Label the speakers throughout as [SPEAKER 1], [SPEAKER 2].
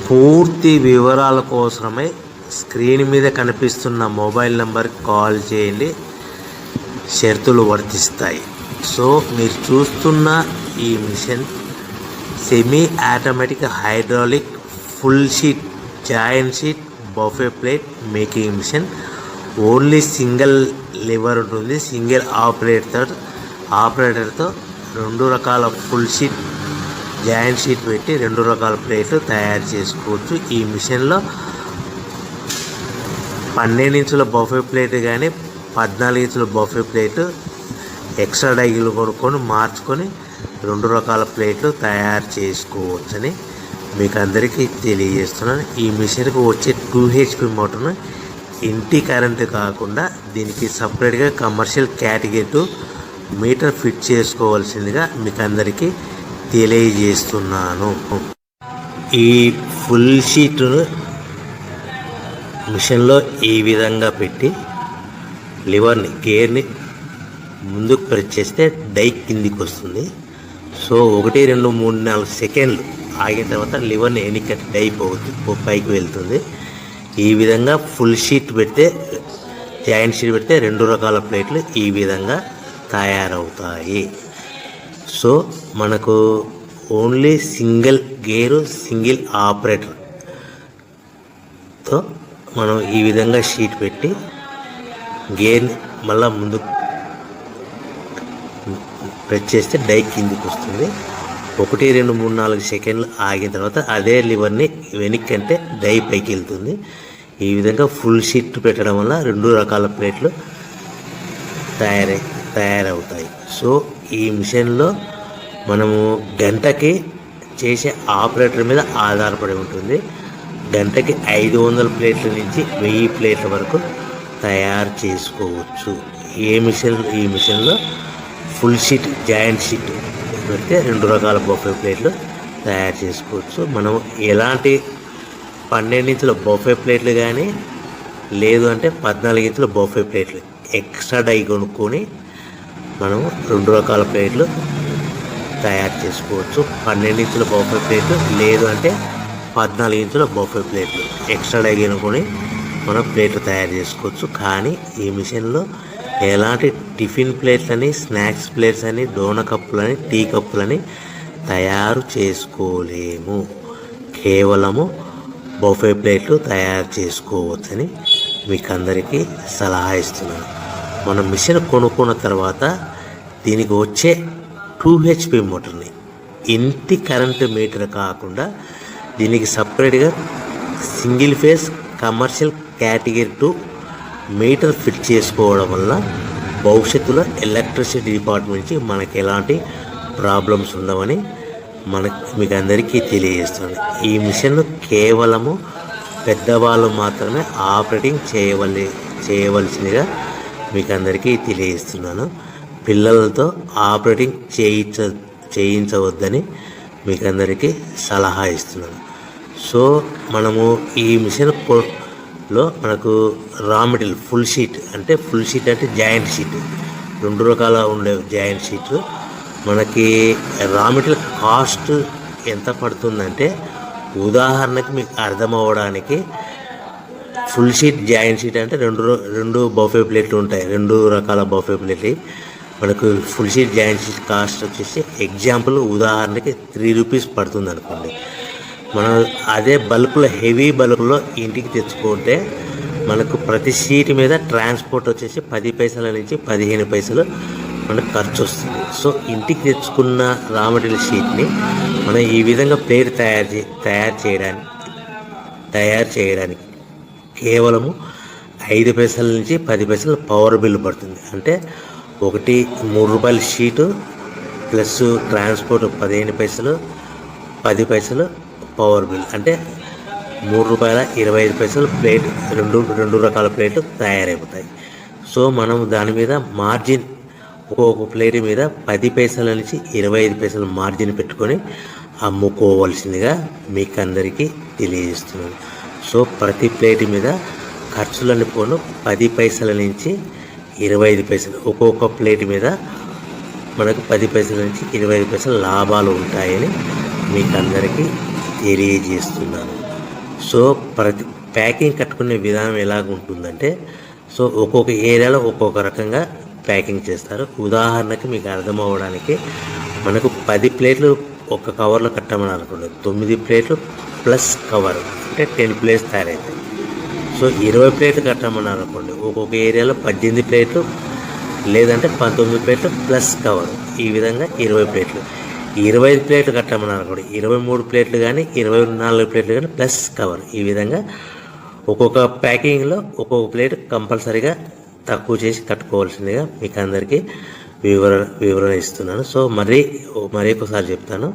[SPEAKER 1] పూర్తి వివరాల కోసమై స్క్రీన్ మీద కనిపిస్తున్న మొబైల్ నెంబర్కి కాల్ చేయండి, షరతులు వర్తిస్తాయి. సో మీరు చూస్తున్న ఈ machine semi automatic hydraulic full sheet joint sheet buffet plate making machine. Only single lever ఉంటుంది. సింగిల్ ఆపరేటర్తో 2 రకాల ఫుల్ షీట్ జాయింట్ షీట్ పెట్టి 2 రకాల ప్లేట్లు తయారు చేసుకోవచ్చు. ఈ మిషన్లో 12 ఇంచుల బఫే ప్లేట్ కానీ 14 ఇంచుల బఫే ప్లేట్ ఎక్స్ట్రా డైలు కొనుక్కొని మార్చుకొని 2 రకాల ప్లేట్లు తయారు చేసుకోవచ్చని మీకు అందరికీ తెలియజేస్తున్నాను. ఈ మిషన్కి వచ్చే 2 HP మోటార్ను ఇంటి కరెంటు కాకుండా దీనికి సపరేట్గా కమర్షియల్ కేటగిరీ 2 మీటర్ ఫిట్ చేసుకోవాల్సిందిగా మీకు అందరికీ తెలియజేస్తున్నాను. ఈ ఫుల్ షీట్ను మిషన్లో ఈ విధంగా పెట్టి లివర్ని గేర్ని ముందుకు ప్రెస్ చేస్తే డై కిందికి వస్తుంది. సో 1 2 3 4 సెకండ్లు ఆగిన తర్వాత లివర్ని ఎన్నికట్టి డై పైకి వెళ్తుంది. ఈ విధంగా ఫుల్ షీట్ పెడితే జాయింట్ షీట్ పెడితే 2 రకాల ప్లేట్లు ఈ విధంగా తయారవుతాయి. సో మనకు ఓన్లీ సింగిల్ గేరు సింగిల్ ఆపరేటర్తో మనం ఈ విధంగా షీట్ పెట్టి గేర్ని మళ్ళీ ముందు ప్రెస్ చేస్తే డై కిందికి వస్తుంది. 1 2 3 4 సెకండ్లు ఆగిన తర్వాత అదే లివర్ని వెనక్కి అంటే డై పైకి వెళ్తుంది. ఈ విధంగా ఫుల్ షీట్ పెట్టడం వల్ల 2 రకాల ప్లేట్లు తయారవుతాయి. సో ఈ మిషన్లో మనము గంటకి చేసే ఆపరేటర్ మీద ఆధారపడి ఉంటుంది. గంటకి 500 ప్లేట్ల నుంచి 1000 ప్లేట్ల వరకు తయారు చేసుకోవచ్చు. ఈ మిషన్లో ఫుల్ షీట్ జాయింట్ షీట్ పెడితే 2 రకాల బఫే ప్లేట్లు తయారు చేసుకోవచ్చు. మనం ఎలాంటి 12 ఇంచుల బఫే ప్లేట్లు కానీ లేదు అంటే 14 ఇంచుల బఫే ప్లేట్లు ఎక్స్ట్రా డై కొనుక్కొని మనం 2 రకాల ప్లేట్లు తయారు చేసుకోవచ్చు. 12 ఇంచుల బఫే ప్లేట్లు లేదు అంటే 14 ఇంచుల బఫే ప్లేట్లు ఎక్స్ట్రా డై కొనుక్కొని మనం ప్లేట్లు తయారు చేసుకోవచ్చు. కానీ ఈ మిషన్లో ఎలాంటి టిఫిన్ ప్లేట్లని స్నాక్స్ ప్లేట్స్ అని డోనా కప్పులని టీ కప్పులని తయారు చేసుకోలేము. కేవలము బఫే ప్లేట్లు తయారు చేసుకోవచ్చని మీకు అందరికీ సలహా ఇస్తున్నాను. మనం మిషన్ కొనుక్కున్న తర్వాత దీనికి వచ్చే 2 HP మోటార్ని ఇంటి కరెంటు మీటర్ కాకుండా దీనికి సపరేట్గా single phase commercial category 2 metre fit చేసుకోవడం వల్ల భవిష్యత్తులో ఎలక్ట్రిసిటీ డిపార్ట్మెంట్ నుంచి మనకి ఎలాంటి ప్రాబ్లమ్స్ ఉండవని మీకు అందరికీ తెలియజేస్తున్నాను. ఈ మిషన్ కేవలము పెద్దవాళ్ళు మాత్రమే ఆపరేటింగ్ చేయవలసిందిగా మీకు అందరికీ తెలియజేస్తున్నాను. పిల్లలతో ఆపరేటింగ్ చేయించవద్దని మీకు అందరికీ సలహా ఇస్తున్నాను. సో మనము ఈ మిషన్లో మనకు రా మెటీరియల్ ఫుల్ షీట్ అంటే జాయింట్ షీట్ 2 రకాల ఉండే జాయింట్ షీట్ మనకి రా మెటీరియల్ కాస్ట్ ఎంత పడుతుందంటే ఉదాహరణకి మీకు అర్థం అవ్వడానికి ఫుల్ షీట్ జాయింట్ షీట్ అంటే 2 బఫే ప్లేట్లు ఉంటాయి. 2 రకాల బఫే ప్లేట్లు మనకు full sheet joint sheet cost వచ్చేసి ఎగ్జాంపుల్ ఉదాహరణకి 3 రూపీస్ పడుతుంది అనుకోండి. మనం అదే బల్క్లో హెవీ బల్క్లో ఇంటికి తెచ్చుకుంటే మనకు ప్రతి షీట్ మీద ట్రాన్స్పోర్ట్ వచ్చేసి 10 పైసల నుంచి 15 పైసలు మనకు ఖర్చు వస్తుంది. సో ఇంటికి తెచ్చుకున్న రా మెటీరియల్ షీట్ని మనం ఈ విధంగా ప్లేట్ తయారు చేయడానికి కేవలము 5 పైసల నుంచి 10 పైసలు పవర్ బిల్ పడుతుంది. అంటే 3 రూపాయల షీటు ప్లస్ ట్రాన్స్పోర్ట్ 15 పైసలు 10 పైసలు పవర్ బిల్ అంటే 3 రూపాయల 25 పైసలు ప్లేట్ 2 రకాల ప్లేట్లు తయారైపోతాయి. సో మనం దాని మీద మార్జిన్ ఒక్కొక్క ప్లేట్ మీద 10 పైసల నుంచి 25 పైసలు మార్జిన్ పెట్టుకొని అమ్ముకోవాల్సిందిగా మీకు అందరికీ తెలియజేస్తున్నాను. సో ప్రతి ప్లేట్ మీద ఖర్చులన్నీ పోను 10 పైసల నుంచి 25 పైసలు ఒక్కొక్క ప్లేట్ మీద మనకు 10 పైసల నుంచి 25 పైసలు లాభాలు ఉంటాయని మీకు అందరికీ తెలియజేస్తున్నాను. సో ప్రతి ప్యాకింగ్ కట్టుకునే విధానం ఎలాగ ఉంటుందంటే, సో ఒక్కొక్క ఏరియాలో ఒక్కొక్క రకంగా ప్యాకింగ్ చేస్తారు. ఉదాహరణకి మీకు అర్థం అవ్వడానికి, మనకు 10 ప్లేట్లు ఒక కవర్లో కట్టమని అనుకోండి, 9 ప్లేట్లు ప్లస్ కవర్ అంటే 10 ప్లేట్స్ తయారవుతాయి. సో 20 ప్లేట్లు కట్టమని అనుకోండి, ఒక్కొక్క ఏరియాలో 18 ప్లేట్లు లేదంటే 19 ప్లేట్లు ప్లస్ కవర్, ఈ విధంగా 20 ప్లేట్లు. 25 ప్లేట్లు కట్టమని అనుకోండి, 23 ప్లేట్లు కానీ 24 ప్లేట్లు కానీ ప్లస్ కవర్, ఈ విధంగా ఒక్కొక్క ప్యాకింగ్లో ఒక్కొక్క ప్లేట్ కంపల్సరీగా తక్కువ చేసి కట్టుకోవాల్సిందిగా మీకు అందరికీ వివరణ ఇస్తున్నాను. సో మరి ఒకసారి చెప్తాను.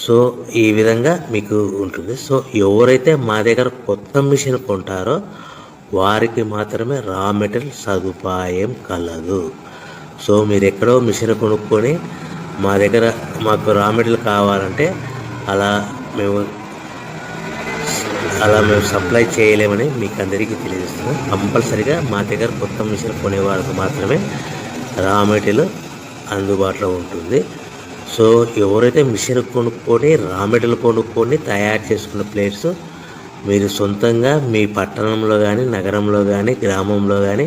[SPEAKER 1] సో ఈ విధంగా మీకు ఉంటుంది. సో ఎవరైతే మా దగ్గర కొత్త మిషన్ కొంటారో వారికి మాత్రమే రా మెటీరియల్ సదుపాయం కలదు. సో మీరు ఎక్కడో మిషన్ కొనుక్కొని మా దగ్గర మాకు రా మెటీరియల్ కావాలంటే అలా మేము సప్లై చేయలేమని మీకు అందరికీ తెలియజేస్తున్నాం. కంపల్సరీగా మా దగ్గర కొత్త మిషన్ కొనేవారికి మాత్రమే రా మెటీరియల్ అందుబాటులో ఉంటుంది. సో ఎవరైతే మిషన్ కొనుక్కొని రా మెటీరియల్ కొనుక్కొని తయారు చేసుకున్న ప్లేట్స్ మీరు సొంతంగా మీ పట్టణంలో కానీ, నగరంలో కానీ, గ్రామంలో కానీ